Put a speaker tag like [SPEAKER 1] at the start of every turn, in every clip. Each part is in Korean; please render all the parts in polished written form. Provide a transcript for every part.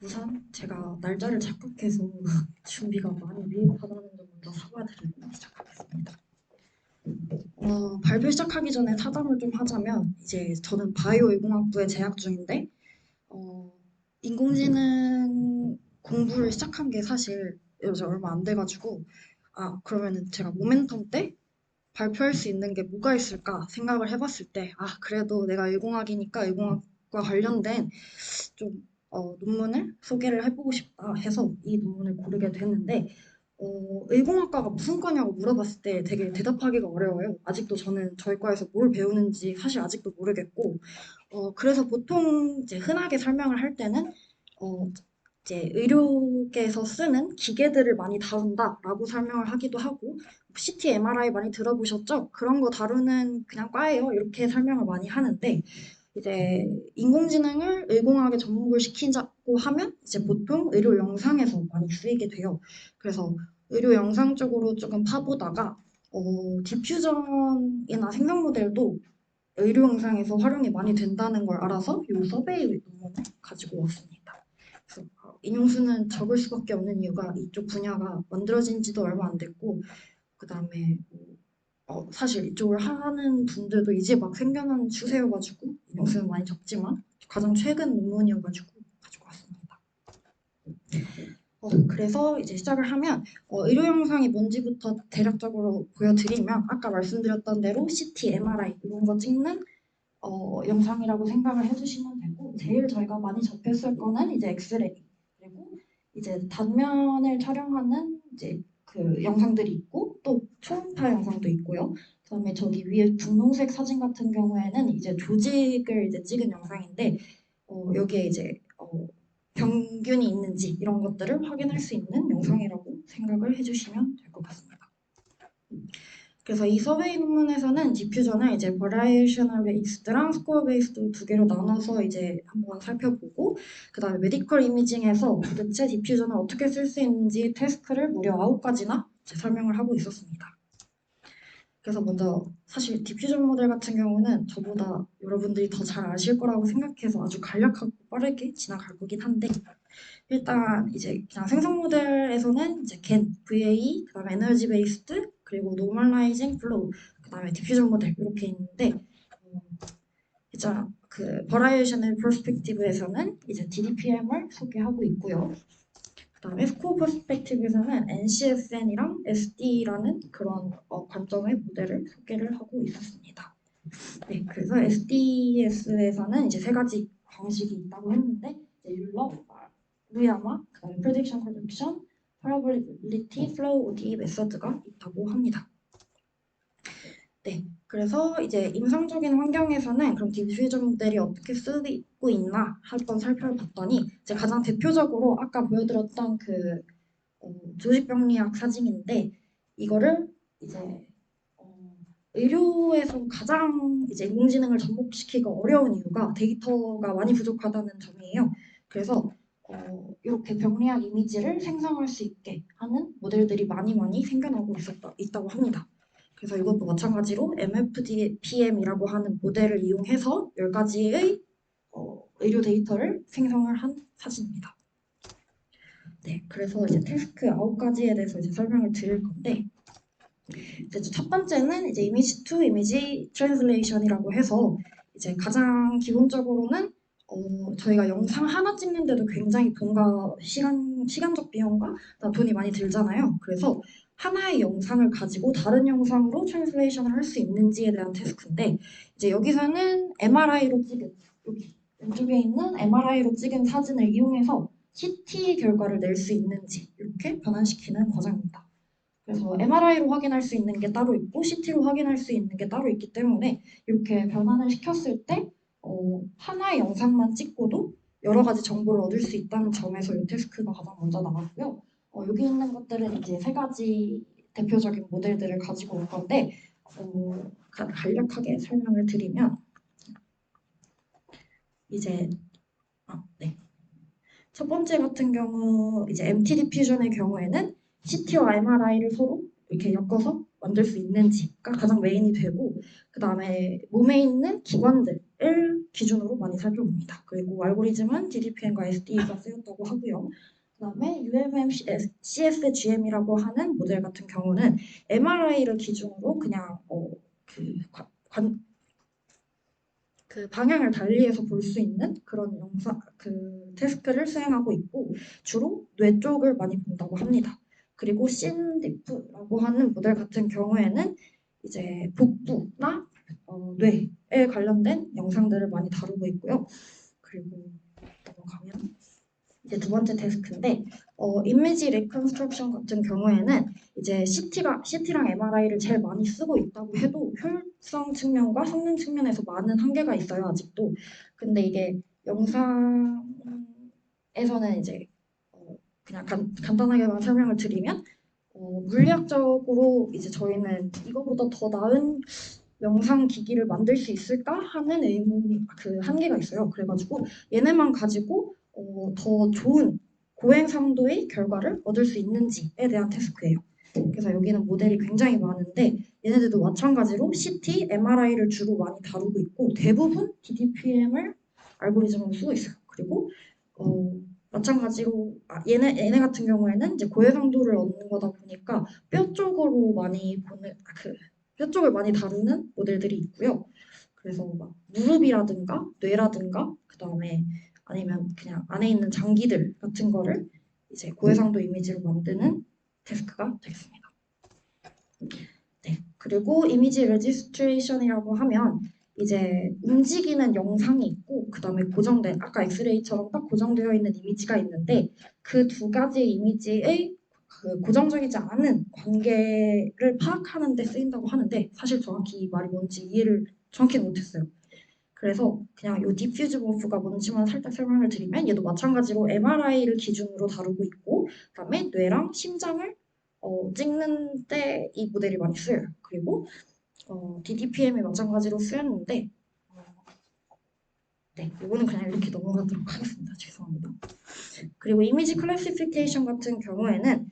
[SPEAKER 1] 우선 제가 날짜를 착각해서 준비가 많이 미흡하다는 점 먼저 사과드리고 시작하겠습니다. 발표 시작하기 전에 사담을 좀 하자면 이제 저는 바이오인공학부에 재학 중인데 어, 인공지능 공부를 시작한 게 사실 요즘 얼마 안 돼가지고 그러면은 제가 모멘텀 때 발표할 수 있는 게 뭐가 있을까 생각을 해봤을 때 그래도 내가 인공학이니까 인공학과 관련된 좀 논문을 소개를 해보고 싶다 해서 이 논문을 고르게 됐는데 의공학과가 무슨 과냐고 물어봤을 때 되게 대답하기가 어려워요. 아직도 저는 저희 과에서 뭘 배우는지 사실 아직도 모르겠고 그래서 보통 이제 흔하게 설명을 할 때는 어, 이제 의료계에서 쓰는 기계들을 많이 다룬다라고 설명을 하기도 하고 CT, MRI 많이 들어보셨죠? 그런 거 다루는 그냥 과예요. 이렇게 설명을 많이 하는데 이제 인공지능을 의공학에 접목을 시키자고 하면 이제 보통 의료 영상에서 많이 쓰이게 돼요. 그래서 의료 영상 쪽으로 조금 파보다가 디퓨전이나 생성 모델도 의료 영상에서 활용이 많이 된다는 걸 알아서 이 서베이 논문을 가지고 왔습니다. 그래서 인용수는 적을 수밖에 없는 이유가 이쪽 분야가 만들어진 지도 얼마 안 됐고 그다음에 사실 이쪽을 하는 분들도 이제 막 생겨나는 추세여가지고 인용수는 많이 적지만 가장 최근 논문이어가지고 가지고 왔습니다. 그래서 이제 시작을 하면 의료 영상이 뭔지부터 대략적으로 보여드리면 아까 말씀드렸던 대로 CT, MRI 이런 거 찍는 영상이라고 생각을 해주시면 되고 제일 저희가 많이 접했을 거는 이제 엑스레이 그리고 이제 단면을 촬영하는 이제 그 영상들이 있고 또 초음파 영상도 있고요. 그다음에 저기 위에 분홍색 사진 같은 경우에는 이제 조직을 이제 찍은 영상인데 여기에 이제 병균이 있는지 이런 것들을 확인할 수 있는 영상이라고 생각을 해주시면 될 것 같습니다. 그래서 이 서베이 논문에서는 디퓨전을 이제 버라이어셔널 베이스드랑 스코어 베이스드 두 개로 나눠서 이제 한번 살펴보고 그다음에 메디컬 이미징에서 도대체 디퓨전을 어떻게 쓸 수 있는지 태스크를 무려 9가지나 설명을 하고 있었습니다. 그래서 먼저 사실 디퓨전 모델 같은 경우는 저보다 여러분들이 더 잘 아실 거라고 생각해서 아주 간략하고 빠르게 지나갈 거긴 한데 일단 이제 그냥 생성 모델에서는 이제 겐, VA, 그다음에 에너지 베이스드, 그리고 노멀라이징 플로우, 그다음에 디퓨전 모델 이렇게 있는데 이제 그 버라이어셔널 퍼스펙티브에서는 이제 DDPM을 소개하고 있고요. 그다음에 스코어 퍼스펙티브에서는 NCSN이랑 SD라는 그런 관점의 모델을 소개를 하고 있었습니다. 네, 그래서 SDS에서는 이제 세 가지 방식이 있다고 했는데 이제 율러, 루야마, 그다음에 prediction, conjunction, probability, flow, ODE 메서드가 있다고 합니다. 네, 그래서 이제 임상적인 환경에서는 그럼 디퓨전 모델이 어떻게 쓰이고 있나 한번 살펴봤더니 이제 가장 대표적으로 아까 보여드렸던 그 조직병리학 사진인데 이거를 이제 의료에서 가장 이제 인공지능을 접목시키기가 어려운 이유가 데이터가 많이 부족하다는 점이에요. 그래서 이렇게 병리학 이미지를 생성할 수 있게 하는 모델들이 많이 생겨나고 있다고 합니다. 그래서 이것도 마찬가지로 MFDPM이라고 하는 모델을 이용해서 10가지의 의료 데이터를 생성을 한 사진입니다. 네, 그래서 이제 태스크 9가지에 대해서 이제 설명을 드릴 건데 이제 첫 번째는 이제 이미지 투 이미지 트랜슬레이션이라고 해서 이제 가장 기본적으로는 저희가 영상 하나 찍는데도 굉장히 돈과 시간적 비용과 돈이 많이 들잖아요. 그래서 하나의 영상을 가지고 다른 영상으로 트랜슬레이션을 할 수 있는지에 대한 테스트인데 이제 여기서는 MRI로 찍은 여기 왼쪽에 있는 MRI로 찍은 사진을 이용해서 CT 결과를 낼 수 있는지 이렇게 변환시키는 과정입니다. 그래서 MRI로 확인할 수 있는 게 따로 있고 CT로 확인할 수 있는 게 따로 있기 때문에 이렇게 변환을 시켰을 때 하나의 영상만 찍고도 여러 가지 정보를 얻을 수 있다는 점에서 이 태스크가 가장 먼저 나왔고요. 여기 있는 것들은 이제 세 가지 대표적인 모델들을 가지고 온 건데 간략하게 설명을 드리면 이제 네. 첫 번째 같은 경우 이제 MT 디퓨전의 경우에는 CT와 MRI를 서로 이렇게 엮어서 만들 수 있는지가 가장 메인이 되고 그 다음에 몸에 있는 기관들을 기준으로 많이 살펴봅니다. 그리고 알고리즘은 DDPM과 SDE가 쓰였다고 하고요. 그 다음에 UMM CSGM이라고 하는 모델 같은 경우는 MRI를 기준으로 그냥 그 방향을 달리해서 볼 수 있는 그런 테스트를 수행하고 있고 주로 뇌 쪽을 많이 본다고 합니다. 그리고 신디프라고 하는 모델 같은 경우에는 이제 복부나 뇌에 관련된 영상들을 많이 다루고 있고요. 그리고 넘어가면 이제 두 번째 테스트인데 이미지 리컨스트럭션 같은 경우에는 이제 CT랑 MRI를 제일 많이 쓰고 있다고 해도 효율성 측면과 성능 측면에서 많은 한계가 있어요 아직도. 근데 이게 영상에서는 이제 그냥 간단하게만 설명을 드리면 물리학적으로 이제 저희는 이거보다 더 나은 영상 기기를 만들 수 있을까 하는 그 한계가 있어요. 그래가지고 얘네만 가지고 더 좋은 고해상도의 결과를 얻을 수 있는지에 대한 테스트예요. 그래서 여기는 모델이 굉장히 많은데 얘네들도 마찬가지로 CT, MRI를 주로 많이 다루고 있고 대부분 DDPM을 알고리즘으로 쓰고 있어요. 그리고 마찬가지로 얘네 같은 경우에는 이제 고해상도를 얻는 거다 보니까 뼈 쪽으로 많이 보는 뼈 쪽을 많이 다루는 모델들이 있고요. 그래서 막 무릎이라든가 뇌라든가 그 다음에 아니면 그냥 안에 있는 장기들 같은 거를 이제 고해상도 이미지로 만드는 테스트가 되겠습니다. 네, 그리고 이미지 레지스트레이션이라고 하면 이제 움직이는 영상이 있고 그 다음에 고정된 아까 엑스레이처럼 딱 고정되어 있는 이미지가 있는데 그 두 가지 이미지의 그 고정적이지 않은 관계를 파악하는 데 쓰인다고 하는데 사실 정확히 이 말이 뭔지 이해를 정확히 못했어요. 그래서 그냥 이 디퓨즈 모프가 뭔지만 살짝 설명을 드리면 얘도 마찬가지로 MRI를 기준으로 다루고 있고 그다음에 뇌랑 심장을 찍는 때 이 모델이 많이 쓰여요. 그리고 DDPM이 마찬가지로 쓰였는데 네, 이거는 그냥 이렇게 넘어가도록 하겠습니다. 죄송합니다. 그리고 이미지 클래시피케이션 같은 경우에는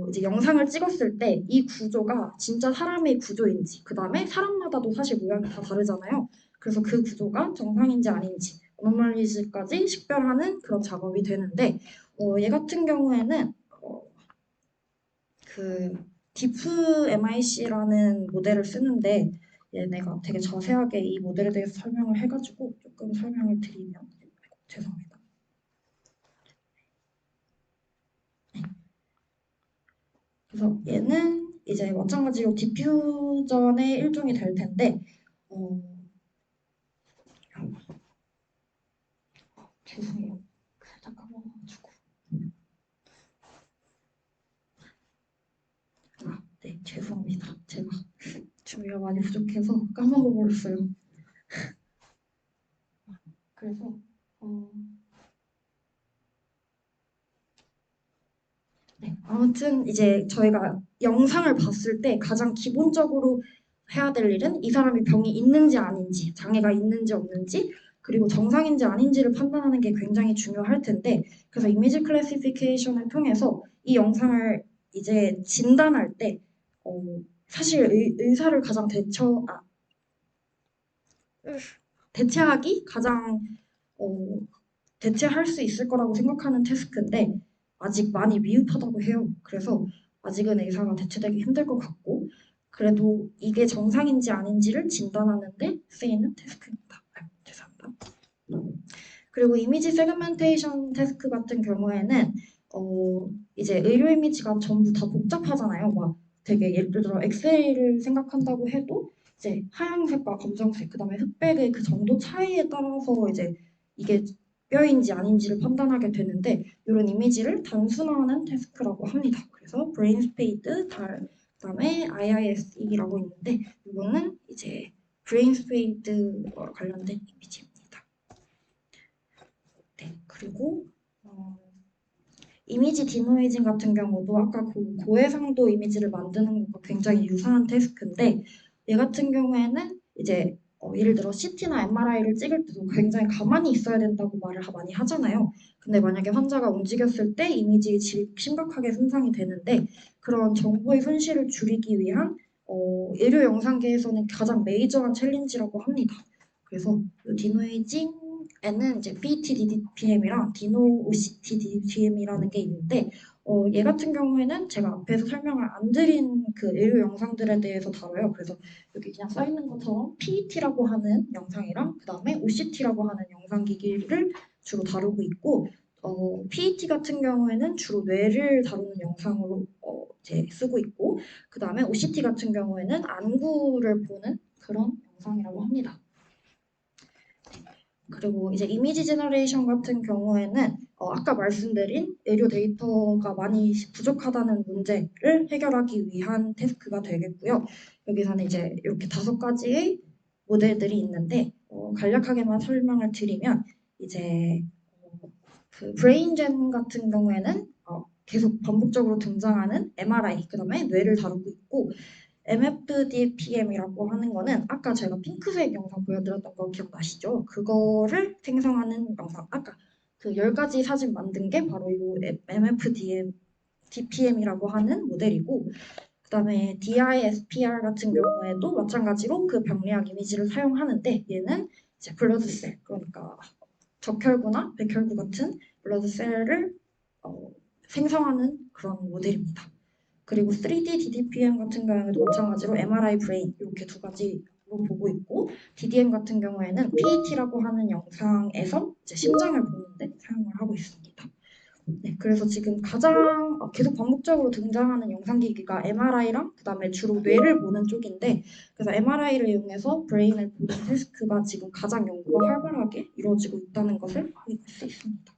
[SPEAKER 1] 이제 영상을 찍었을 때 이 구조가 진짜 사람의 구조인지 그 다음에 사람마다도 사실 모양이 다 다르잖아요. 그래서 그 구조가 정상인지 아닌지 어노멀리즈까지 식별하는 그런 작업이 되는데 얘 같은 경우에는 그 디프 MIC라는 모델을 쓰는데 얘네가 되게 자세하게 이 모델에 대해서 설명을 해가지고 조금 설명을 드리면 죄송합니다. 그래서 얘는 이제 마찬가지로 디퓨전의 일종이 될 텐데 죄송해요. 살짝 까먹어가지고. 네, 죄송합니다. 제가 준비가 많이 부족해서 까먹어버렸어요. 그래서 네, 아무튼 이제 저희가 영상을 봤을 때 가장 기본적으로 해야 될 일은 이 사람이 병이 있는지 아닌지, 장애가 있는지 없는지, 그리고 정상인지 아닌지를 판단하는 게 굉장히 중요할 텐데, 그래서 이미지 클래시피케이션을 통해서 이 영상을 이제 진단할 때, 사실 의사를 가장 대체하기 가장 대체할 수 있을 거라고 생각하는 테스트인데 아직 많이 미흡하다고 해요. 그래서 아직은 의사가 대체되기 힘들 것 같고 그래도 이게 정상인지 아닌지를 진단하는데 쓰이는 테스트입니다. 죄송합니다. 그리고 이미지 세그멘테이션 테스트 같은 경우에는 이제 의료 이미지가 전부 다 복잡하잖아요. 막 되게 예를 들어 엑스레이를 생각한다고 해도 이제 하얀색과 검정색, 그다음에 흑백의 그 정도 차이에 따라서 이제 이게 뼈인지 아닌지를 판단하게 되는데 이런 이미지를 단순화하는 테스트라고 합니다. 그래서 브레인 스페이드, 그다음에 IISE라고 있는데 이거는 이제 브레인 스페이드와 관련된 이미지입니다. 네, 그리고 이미지 디노이징 같은 경우도 아까 그 고해상도 이미지를 만드는 것과 굉장히 유사한 태스크인데 얘 같은 경우에는 이제 예를 들어 CT나 MRI를 찍을 때도 굉장히 가만히 있어야 된다고 말을 많이 하잖아요. 근데 만약에 환자가 움직였을 때 이미지 질이 심각하게 손상이 되는데 그런 정보의 손실을 줄이기 위한 의료 영상계에서는 가장 메이저한 챌린지라고 합니다. 그래서 이 디노에이징에는 이제 PET-DDPM이랑 디노 OCT-DDPM이라는 게 있는데 얘 같은 경우에는 제가 앞에서 설명을 안 드린 그 의료 영상들에 대해서 다뤄요. 그래서 여기 그냥 써 있는 것처럼 PET라고 하는 영상이랑 그 다음에 OCT라고 하는 영상 기기를 주로 다루고 있고 PET 같은 경우에는 주로 뇌를 다루는 영상으로 이제 쓰고 있고 그 다음에 OCT 같은 경우에는 안구를 보는 그런 영상이라고 합니다. 그리고 이제 이미지 제너레이션 같은 경우에는 아까 말씀드린 의료 데이터가 많이 부족하다는 문제를 해결하기 위한 태스크가 되겠고요. 여기서는 이제 이렇게 5가지의 모델들이 있는데 간략하게만 설명을 드리면 이제 그 브레인젠 같은 경우에는 계속 반복적으로 등장하는 MRI, 그 다음에 뇌를 다루고 있고 MFDPM이라고 하는 거는 아까 제가 핑크색 영상 보여드렸던 거 기억나시죠? 그거를 생성하는 영상. 아까 그 10가지 사진 만든 게 바로 이 MFDPM이라고 하는 모델이고 그 다음에 DISPR 같은 경우에도 마찬가지로 그 병리학 이미지를 사용하는데 얘는 이제 블러드셀, 그러니까 적혈구나 백혈구 같은 블러드셀을 생성하는 그런 모델입니다. 그리고 3D DDPM 같은 경우에도 마찬가지로 MRI 브레인 이렇게 2가지로 보고 있고 DDM 같은 경우에는 PET라고 하는 영상에서 이제 심장을 보는데 사용을 하고 있습니다. 네, 그래서 지금 가장 계속 반복적으로 등장하는 영상기기가 MRI랑 그 다음에 주로 뇌를 보는 쪽인데 그래서 MRI를 이용해서 브레인을 보는 태스크가 지금 가장 연구가 활발하게 이루어지고 있다는 것을 확인할 수 있습니다.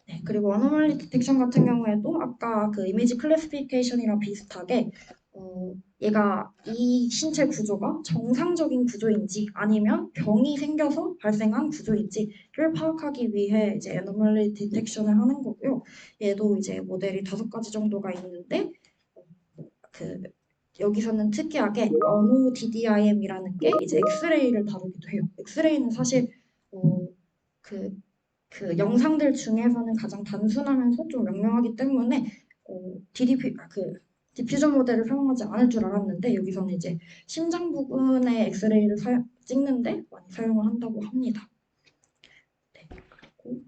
[SPEAKER 1] 네, 그리고 어노멀리 디텍션 같은 경우에도 아까 그 이미지 클래시피케이션이랑 비슷하게 얘가 이 신체 구조가 정상적인 구조인지 아니면 병이 생겨서 발생한 구조인지를 파악하기 위해 이제 어노멀리 디텍션을 하는 거고요. 얘도 이제 모델이 5가지 정도가 있는데 그 여기서는 특이하게 어노 DDIM이라는 게 이제 엑스레이를 다루기도 해요. 엑스레이는 사실 그 영상들 중에서는 가장 단순하면서 좀 명료하기 때문에 디퓨전 모델을 사용하지 않을 줄 알았는데 여기서는 이제 심장 부분의 엑스레이를 찍는데 많이 사용을 한다고 합니다. 네, 그리고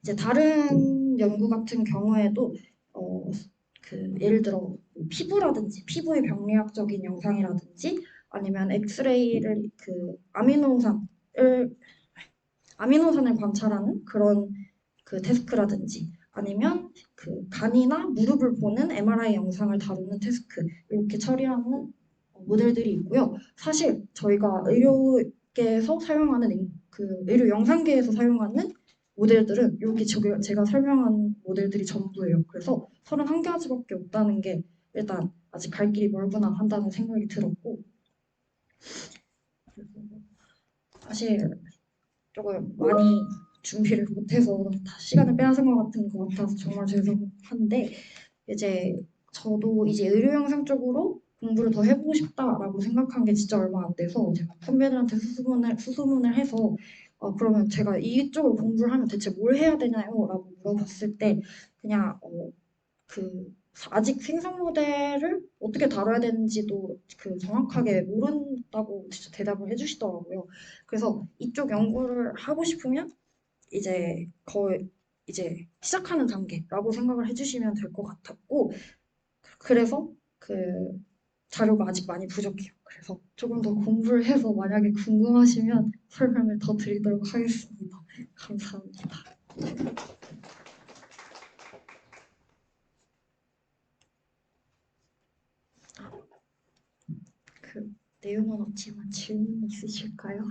[SPEAKER 1] 이제 다른 연구 같은 경우에도 예를 들어 피부라든지 피부의 병리학적인 영상이라든지 아니면 엑스레이를 아미노산을 관찰하는 그런 그 데스크라든지 아니면 그 간이나 무릎을 보는 MRI 영상을 다루는 태스크 이렇게 처리하는 모델들이 있고요. 사실 저희가 의료계에서 사용하는 그 의료 영상계에서 사용하는 모델들은 이렇게 제가 설명한 모델들이 전부예요. 그래서 31가지밖에 없다는 게 일단 아직 갈 길이 멀구나 한다는 생각이 들었고 사실 조금 많이 준비를 못해서 다 시간을 빼앗은 것 같아서 정말 죄송한데 이제 저도 이제 의료 영상 쪽으로 공부를 더 해보고 싶다라고 생각한 게 진짜 얼마 안 돼서 제가 선배들한테 수소문을 해서 그러면 제가 이쪽을 공부를 하면 대체 뭘 해야 되나요? 라고 물어봤을 때 그냥 아직 생성 모델을 어떻게 다뤄야 되는지도 정확하게 모른다고 진짜 대답을 해주시더라고요. 그래서 이쪽 연구를 하고 싶으면 이제 거의 이제 시작하는 단계라고 생각을 해주시면 될 것 같았고 그래서 그 자료가 아직 많이 부족해요. 그래서 조금 더 공부를 해서 만약에 궁금하시면 설명을 더 드리도록 하겠습니다. 감사합니다. 그 내용은 없지만 질문 있으실까요?